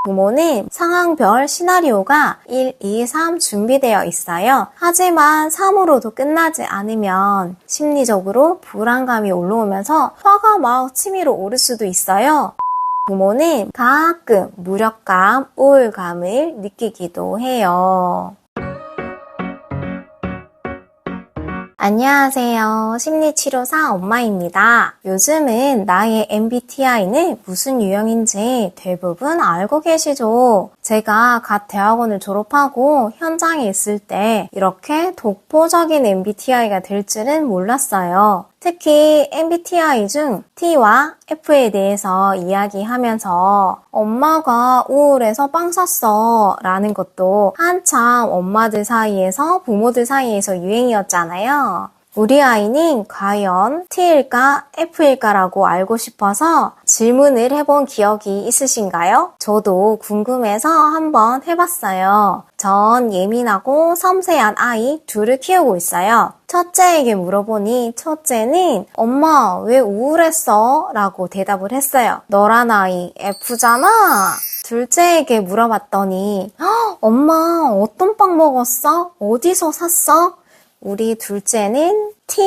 부모는 상황별 시나리오가 1, 2, 3 준비되어 있어요. 하지만 3으로도 끝나지 않으면 심리적으로 불안감이 올라오면서 화가 막 치밀어 오를 수도 있어요. 부모는 가끔 무력감, 우울감을 느끼기도 해요. 안녕하세요. 심리치료사 엄마입니다. 요즘은 나의 MBTI는 무슨 유형인지 대부분 알고 계시죠? 제가 갓 대학원을 졸업하고 현장에 있을 때 이렇게 독보적인 MBTI가 될 줄은 몰랐어요. 특히 MBTI 중 T와 F에 대해서 이야기하면서 엄마가 우울해서 빵 샀어 라는 것도 한참 엄마들 사이에서 부모들 사이에서 유행이었잖아요. 우리 아이는 과연 T일까 F일까라고 알고 싶어서 질문을 해본 기억이 있으신가요? 저도 궁금해서 한번 해봤어요. 전 예민하고 섬세한 아이 둘을 키우고 있어요. 첫째에게 물어보니 첫째는 엄마 왜 우울했어? 라고 대답을 했어요. 너란 아이 F잖아? 둘째에게 물어봤더니 엄마 어떤 빵 먹었어? 어디서 샀어? 우리 둘째는 T.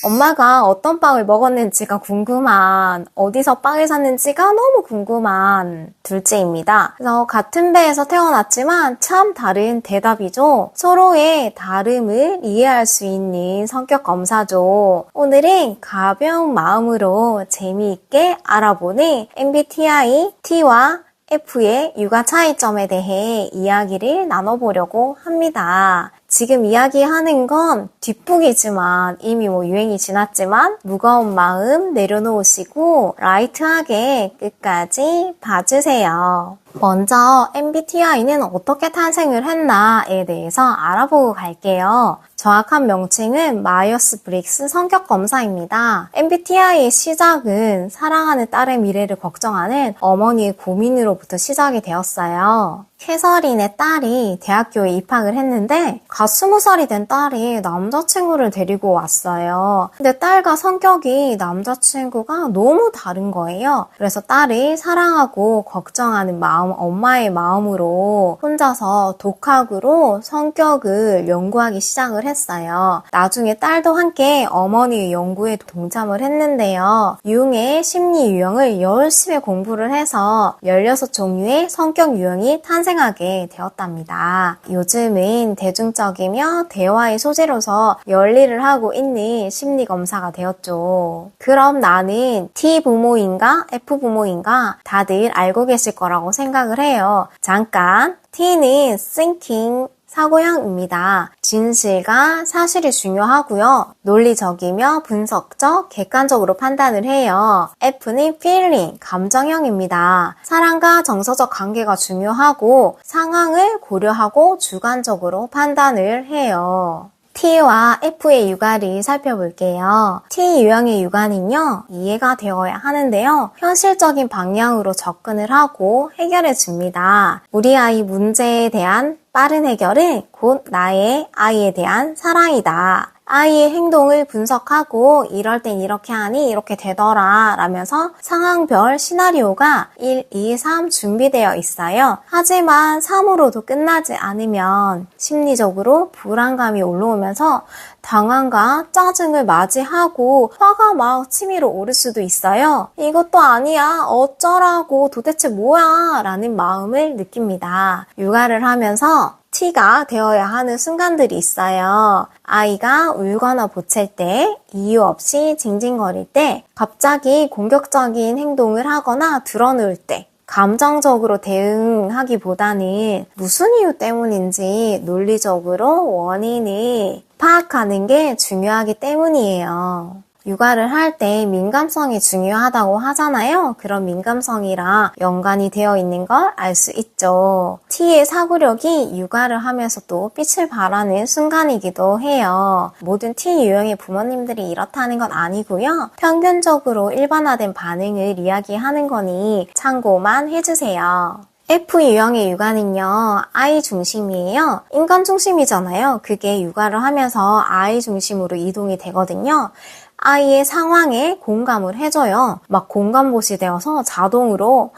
엄마가 어떤 빵을 먹었는지가 궁금한, 어디서 빵을 샀는지가 너무 궁금한 둘째입니다. 그래서 같은 배에서 태어났지만 참 다른 대답이죠. 서로의 다름을 이해할 수 있는 성격 검사죠. 오늘은 가벼운 마음으로 재미있게 알아보는 MBTI T와 F의 육아 차이점에 대해 이야기를 나눠보려고 합니다. 지금 이야기하는 건 뒷북이지만 이미 유행이 지났지만 무거운 마음 내려놓으시고 라이트하게 끝까지 봐주세요. 먼저 MBTI는 어떻게 탄생을 했나에 대해서 알아보고 갈게요. 정확한 명칭은 마이어스-브릭스 성격검사입니다. MBTI의 시작은 사랑하는 딸의 미래를 걱정하는 어머니의 고민으로부터 시작이 되었어요. 캐서린의 딸이 대학교에 입학을 했는데 갓 20살이 된 딸이 남자친구를 데리고 왔어요. 근데 딸과 성격이 남자친구가 너무 다른 거예요. 그래서 딸을 사랑하고 걱정하는 마음, 엄마의 마음으로 혼자서 독학으로 성격을 연구하기 시작을 했어요. 나중에 딸도 함께 어머니의 연구에 동참을 했는데요. 융의 심리 유형을 열심히 공부를 해서 16종류의 성격 유형이 탄생하게 되었답니다. 요즘은 대중적이며 대화의 소재로서 열일을 하고 있는 심리 검사가 되었죠. 그럼 나는 T 부모인가 F 부모인가 다들 알고 계실 거라고 생각을 해요. 잠깐, T는 thinking, 사고형입니다. 진실과 사실이 중요하고요. 논리적이며 분석적, 객관적으로 판단을 해요. F는 feeling, 감정형입니다. 사랑과 정서적 관계가 중요하고 상황을 고려하고 주관적으로 판단을 해요. T와 F의 육아를 살펴볼게요. T 유형의 육아는요, 이해가 되어야 하는데요. 현실적인 방향으로 접근을 하고 해결해 줍니다. 우리 아이 문제에 대한 빠른 해결은 곧 나의 아이에 대한 사랑이다. 아이의 행동을 분석하고 이럴 땐 이렇게 하니 이렇게 되더라 라면서 상황별 시나리오가 1, 2, 3 준비되어 있어요. 하지만 3으로도 끝나지 않으면 심리적으로 불안감이 올라오면서 당황과 짜증을 맞이하고 화가 막 치밀어 오를 수도 있어요. 이것도 아니야, 어쩌라고, 도대체 뭐야 라는 마음을 느낍니다. 육아를 하면서 T가 되어야 하는 순간들이 있어요. 아이가 울거나 보챌 때, 이유 없이 징징거릴 때, 갑자기 공격적인 행동을 하거나 드러놓을 때, 감정적으로 대응하기보다는 무슨 이유 때문인지 논리적으로 원인을 파악하는 게 중요하기 때문이에요. 육아를 할 때 민감성이 중요하다고 하잖아요. 그런 민감성이랑 연관이 되어 있는 걸 알 수 있죠. T의 사고력이 육아를 하면서 또 빛을 발하는 순간이기도 해요. 모든 T 유형의 부모님들이 이렇다는 건 아니고요. 평균적으로 일반화된 반응을 이야기하는 거니 참고만 해주세요. F 유형의 육아는요, 아이 중심이에요. 인간 중심이잖아요. 그게 육아를 하면서 아이 중심으로 이동이 되거든요. 아이의 상황에 공감을 해줘요. 막 공감봇이 되어서 자동으로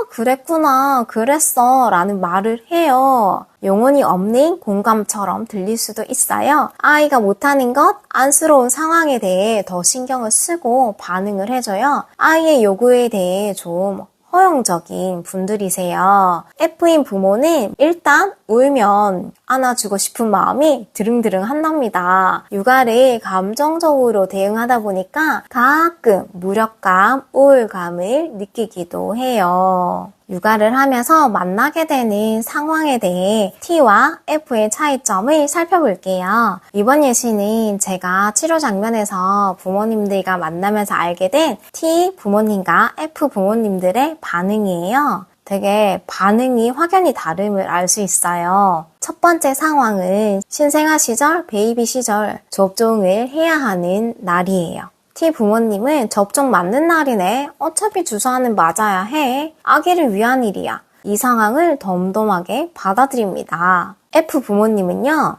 그랬구나, 그랬어 라는 말을 해요. 영혼이 없는 공감처럼 들릴 수도 있어요. 아이가 못하는 것, 안쓰러운 상황에 대해 더 신경을 쓰고 반응을 해줘요. 아이의 요구에 대해 좀 허용적인 분들이세요. F인 부모는 일단 울면 안아주고 싶은 마음이 드릉드릉 한답니다. 육아를 감정적으로 대응하다 보니까 가끔 무력감, 우울감을 느끼기도 해요. 육아를 하면서 만나게 되는 상황에 대해 T와 F의 차이점을 살펴볼게요. 이번 예시는 제가 치료 장면에서 부모님들과 만나면서 알게 된 T 부모님과 F 부모님들의 반응이에요. 되게 반응이 확연히 다름을 알 수 있어요. 첫 번째 상황은 신생아 시절, 베이비 시절 접종을 해야 하는 날이에요. T 부모님은 접종 맞는 날이네. 어차피 주사는 맞아야 해. 아기를 위한 일이야. 이 상황을 덤덤하게 받아들입니다. F 부모님은요.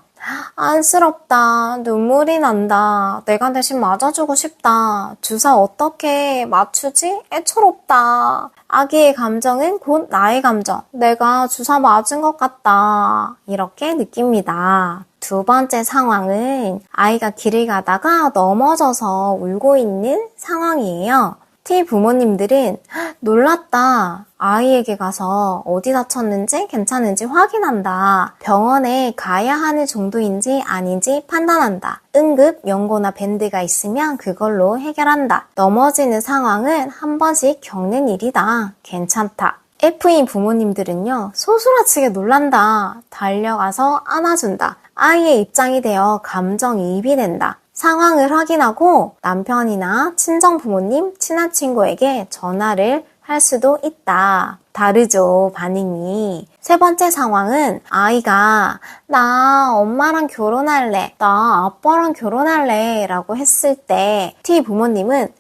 안쓰럽다. 눈물이 난다. 내가 대신 맞아주고 싶다. 주사 어떻게 맞추지? 애처롭다. 아기의 감정은 곧 나의 감정. 내가 주사 맞은 것 같다. 이렇게 느낍니다. 두 번째 상황은 아이가 길을 가다가 넘어져서 울고 있는 상황이에요. T 부모님들은 놀랐다. 아이에게 가서 어디 다쳤는지 괜찮은지 확인한다. 병원에 가야 하는 정도인지 아닌지 판단한다. 응급 연고나 밴드가 있으면 그걸로 해결한다. 넘어지는 상황은 한 번씩 겪는 일이다. 괜찮다. F인 부모님들은요. 소스라치게 놀란다. 달려가서 안아준다. 아이의 입장이 되어 감정이입이 된다. 상황을 확인하고 남편이나 친정 부모님, 친한 친구에게 전화를 할 수도 있다. 다르죠, 반응이. 세 번째 상황은 아이가 나 엄마랑 결혼할래, 나 아빠랑 결혼할래 라고 했을 때 T 부모님은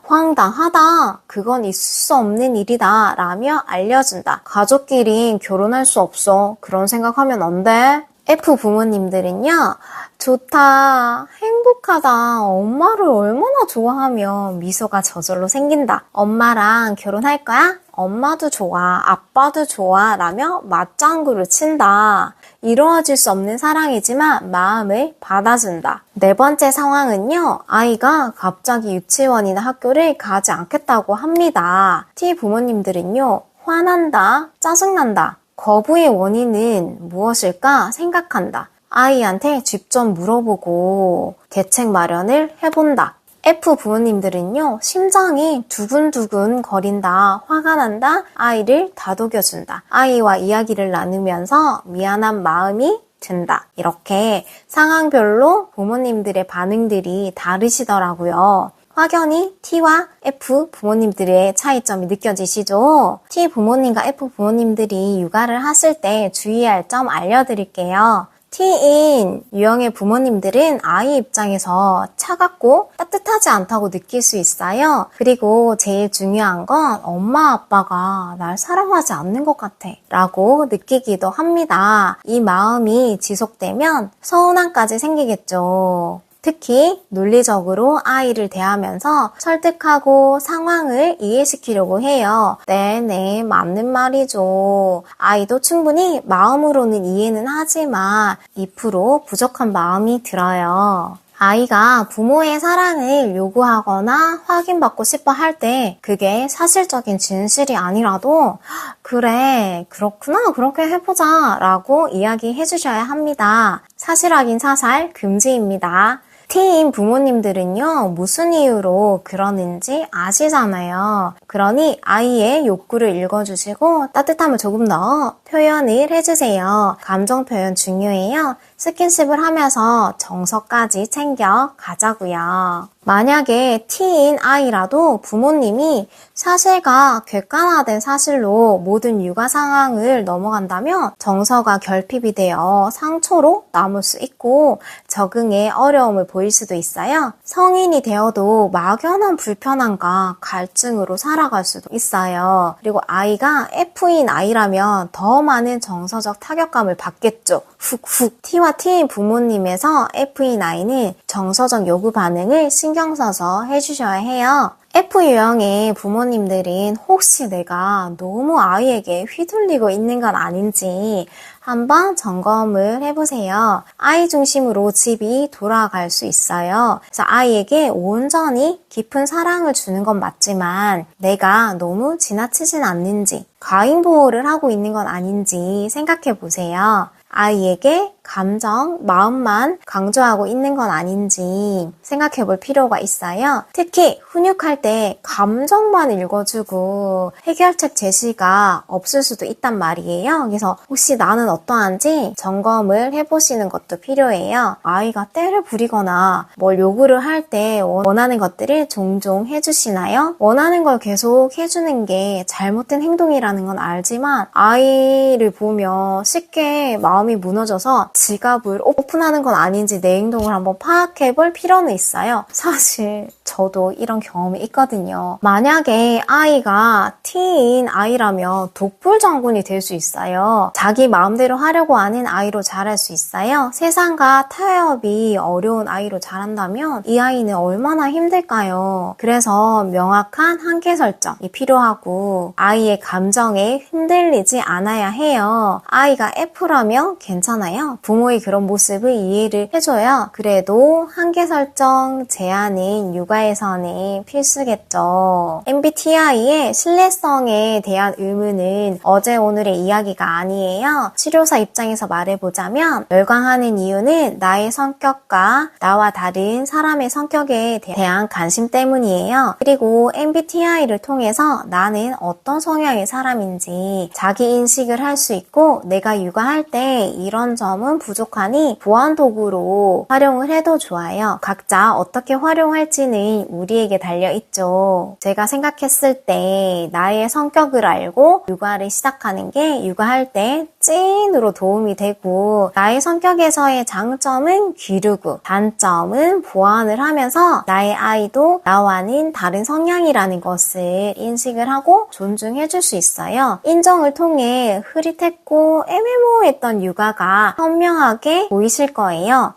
황당하다, 그건 있을 수 없는 일이다 라며 알려준다. 가족끼리 결혼할 수 없어, 그런 생각하면 안 돼. F 부모님들은요. 좋다, 행복하다, 엄마를 얼마나 좋아하면 미소가 저절로 생긴다. 엄마랑 결혼할 거야? 엄마도 좋아, 아빠도 좋아 라며 맞장구를 친다. 이루어질 수 없는 사랑이지만 마음을 받아준다. 네 번째 상황은요. 아이가 갑자기 유치원이나 학교를 가지 않겠다고 합니다. T 부모님들은요. 화난다, 짜증난다. 거부의 원인은 무엇일까 생각한다. 아이한테 직접 물어보고 대책 마련을 해본다. F 부모님들은요. 심장이 두근두근 거린다, 화가 난다, 아이를 다독여준다. 아이와 이야기를 나누면서 미안한 마음이 든다. 이렇게 상황별로 부모님들의 반응들이 다르시더라고요. 확연히 T와 F 부모님들의 차이점이 느껴지시죠? T 부모님과 F 부모님들이 육아를 하실 때 주의해야 할 점 알려드릴게요. T인 유형의 부모님들은 아이 입장에서 차갑고 따뜻하지 않다고 느낄 수 있어요. 그리고 제일 중요한 건 엄마 아빠가 날 사랑하지 않는 것 같아 라고 느끼기도 합니다. 이 마음이 지속되면 서운함까지 생기겠죠. 특히 논리적으로 아이를 대하면서 설득하고 상황을 이해시키려고 해요. 네, 맞는 말이죠. 아이도 충분히 마음으로는 이해는 하지만 2% 부족한 마음이 들어요. 아이가 부모의 사랑을 요구하거나 확인받고 싶어 할 때 그게 사실적인 진실이 아니라도 그래, 그렇구나, 그렇게 해보자 라고 이야기해 주셔야 합니다. 사실 확인 사살 금지입니다. T인 부모님들은요, 무슨 이유로 그러는지 아시잖아요. 그러니 아이의 욕구를 읽어주시고 따뜻함을 조금 더 표현을 해주세요. 감정 표현 중요해요. 스킨십을 하면서 정서까지 챙겨 가자고요. 만약에 T인 아이라도 부모님이 사실과 객관화된 사실로 모든 육아 상황을 넘어간다면 정서가 결핍이 되어 상처로 남을 수 있고 적응에 어려움을 보일 수도 있어요. 성인이 되어도 막연한 불편함과 갈증으로 살아갈 수도 있어요. 그리고 아이가 F인 아이라면 더 많은 정서적 타격감을 받겠죠. 훅훅 T와 T와 T인 부모님에서 F인 아이는 정서적 요구 반응을 신경 써서 해주셔야 해요. F 유형의 부모님들은 혹시 내가 너무 아이에게 휘둘리고 있는 건 아닌지 한번 점검을 해보세요. 아이 중심으로 집이 돌아갈 수 있어요. 그래서 아이에게 온전히 깊은 사랑을 주는 건 맞지만 내가 너무 지나치진 않는지, 과잉 보호를 하고 있는 건 아닌지 생각해 보세요. 아이에게 감정, 마음만 강조하고 있는 건 아닌지 생각해 볼 필요가 있어요. 특히 훈육할 때 감정만 읽어주고 해결책 제시가 없을 수도 있단 말이에요. 그래서 혹시 나는 어떠한지 점검을 해보시는 것도 필요해요. 아이가 때를 부리거나 뭘 요구를 할 때 원하는 것들을 종종 해주시나요? 원하는 걸 계속 해주는 게 잘못된 행동이라는 건 알지만 아이를 보면 쉽게 마음이 무너져서 지갑을 오픈하는 건 아닌지 내 행동을 한번 파악해 볼 필요는 있어요. 사실 저도 이런 경험이 있거든요. 만약에 아이가 T인 아이라면 독불장군이 될 수 있어요. 자기 마음대로 하려고 하는 아이로 자랄 수 있어요. 세상과 타협이 어려운 아이로 자란다면 이 아이는 얼마나 힘들까요? 그래서 명확한 한계 설정이 필요하고 아이의 감정에 흔들리지 않아야 해요. 아이가 F라면 괜찮아요. 부모의 그런 모습을 이해를 해줘요. 그래도 한계 설정 제한은 육아에서는 필수겠죠. MBTI의 신뢰성에 대한 의무는 어제 오늘의 이야기가 아니에요. 치료사 입장에서 말해보자면 열광하는 이유는 나의 성격과 나와 다른 사람의 성격에 대한 관심 때문이에요. 그리고 MBTI를 통해서 나는 어떤 성향의 사람인지 자기 인식을 할 수 있고 내가 육아할 때 이런 점은 부족하니 보완 도구로 활용을 해도 좋아요. 각자 어떻게 활용할지는 우리에게 달려있죠. 제가 생각했을 때 나의 성격을 알고 육아를 시작하는 게 육아할 때 찐으로 도움이 되고 나의 성격에서의 장점은 기르고 단점은 보완을 하면서 나의 아이도 나와는 다른 성향이라는 것을 인식을 하고 존중해줄 수 있어요. 인정을 통해 흐릿했고 애매모호했던 육아가 현명하게 보이실 거예요.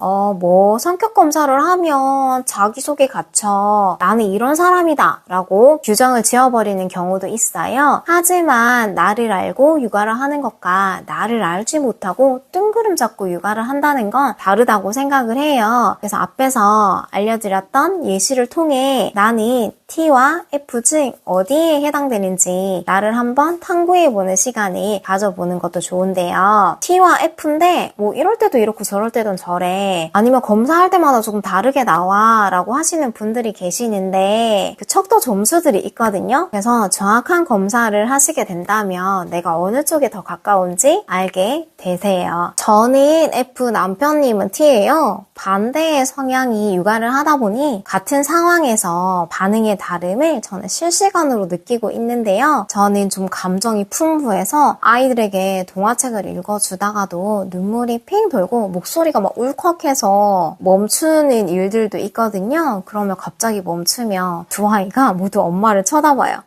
성격 검사를 하면 자기소개 갖춰 나는 이런 사람이다 라고 규정을 지어버리는 경우도 있어요. 하지만 나를 알고 육아를 하는 것과 나를 알지 못하고 뜬구름 잡고 육아를 한다는 건 다르다고 생각을 해요. 그래서 앞에서 알려드렸던 예시를 통해 나는 T와 F 중 어디에 해당되는지 나를 한번 탐구해보는 시간을 가져보는 것도 좋은데요. T와 F인데 뭐 이럴 때도 이렇고 저럴 때도 저래 아니면 검사할 때마다 조금 다르게 나와 라고 하시는 분들이 계시는데 그 척도 점수들이 있거든요. 그래서 정확한 검사를 하시게 된다면 내가 어느 쪽에 더 가까운지 알게 되세요. 저는 F, 남편님은 T예요. 반대의 성향이 육아를 하다 보니 같은 상황에서 반응의 다름을 저는 실시간으로 느끼고 있는데요. 저는 좀 감정이 풍부해서 아이들에게 동화책을 읽어주다가도 눈물이 핑 돌고 목소리가 막 울컥해서 멈추는 일들도 있거든요. 그러면 갑자기 멈추면 두 아이가 모두 엄마를 쳐다봐요.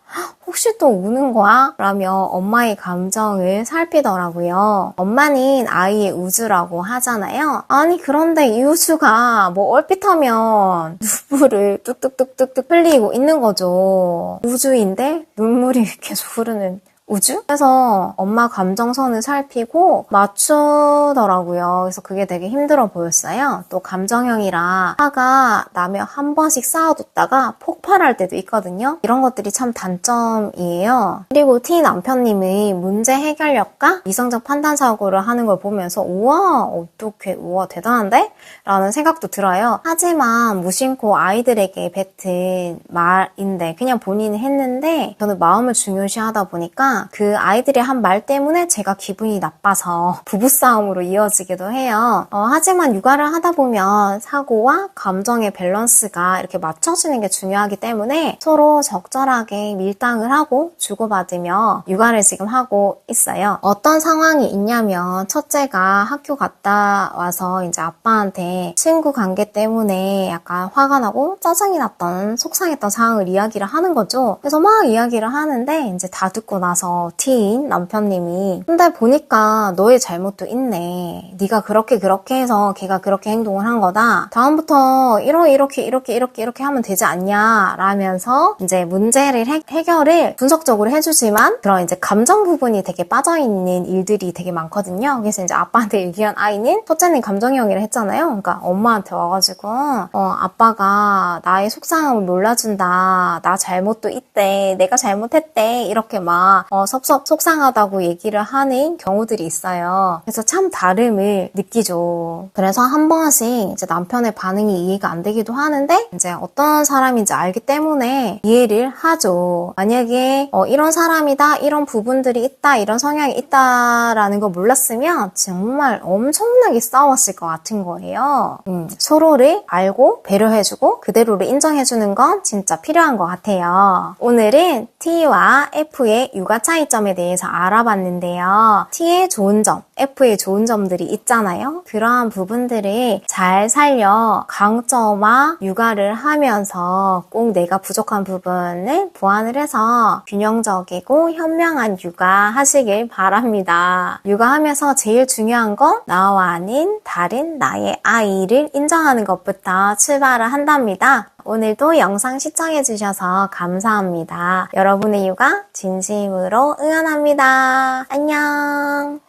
혹시 또 우는 거야? 라며 엄마의 감정을 살피더라고요. 엄마는 아이의 우주라고 하잖아요. 아니 그런데 이 우주가 뭐 얼핏하면 눈물을 뚝뚝뚝뚝뚝 흘리고 있는 거죠. 우주인데 눈물이 계속 흐르는 우주? 그래서 엄마 감정선을 살피고 맞추더라고요. 그래서 그게 되게 힘들어 보였어요. 또 감정형이라 화가 나면 한 번씩 쌓아뒀다가 폭발할 때도 있거든요. 이런 것들이 참 단점이에요. 그리고 T 남편님의 문제 해결력과 이성적 판단 사고를 하는 걸 보면서 우와 어떡해 우와 대단한데? 라는 생각도 들어요. 하지만 무심코 아이들에게 뱉은 말인데 그냥 본인이 했는데 저는 마음을 중요시하다 보니까 그 아이들의 한 말 때문에 제가 기분이 나빠서 부부싸움으로 이어지기도 해요. 하지만 육아를 하다 보면 사고와 감정의 밸런스가 이렇게 맞춰지는 게 중요하기 때문에 서로 적절하게 밀당을 하고 주고받으며 육아를 지금 하고 있어요. 어떤 상황이 있냐면 첫째가 학교 갔다 와서 이제 아빠한테 친구 관계 때문에 약간 화가 나고 짜증이 났던 속상했던 상황을 이야기를 하는 거죠. 그래서 막 이야기를 하는데 이제 다 듣고 나서 그래서 T인 남편님이 근데 보니까 너의 잘못도 있네. 네가 그렇게 해서 걔가 그렇게 행동을 한 거다. 다음부터 이렇게 하면 되지 않냐 라면서 이제 문제를 해결을 분석적으로 해주지만 그런 이제 감정 부분이 되게 빠져있는 일들이 되게 많거든요. 그래서 이제 아빠한테 얘기한 아이는 첫째는 감정형이라 했잖아요. 그러니까 엄마한테 와가지고 아빠가 나의 속상함을 몰라준다. 나 잘못도 있대. 내가 잘못했대. 이렇게 막 속상하다고 얘기를 하는 경우들이 있어요. 그래서 참 다름을 느끼죠. 그래서 한 번씩 이제 남편의 반응이 이해가 안 되기도 하는데 이제 어떤 사람인지 알기 때문에 이해를 하죠. 만약에 이런 사람이다, 이런 부분들이 있다, 이런 성향이 있다라는 거 몰랐으면 정말 엄청나게 싸웠을 것 같은 거예요. 서로를 알고 배려해주고 그대로를 인정해주는 건 진짜 필요한 것 같아요. 오늘은 T와 F의 육아 차이점에 대해서 알아봤는데요. T의 좋은 점, F의 좋은 점들이 있잖아요. 그러한 부분들을 잘 살려 강점화 육아를 하면서 꼭 내가 부족한 부분을 보완을 해서 균형적이고 현명한 육아 하시길 바랍니다. 육아하면서 제일 중요한 건 나와 아닌 다른 나의 아이를 인정하는 것부터 출발을 한답니다. 오늘도 영상 시청해주셔서 감사합니다. 여러분의 육아 진심으로 응원합니다. 안녕.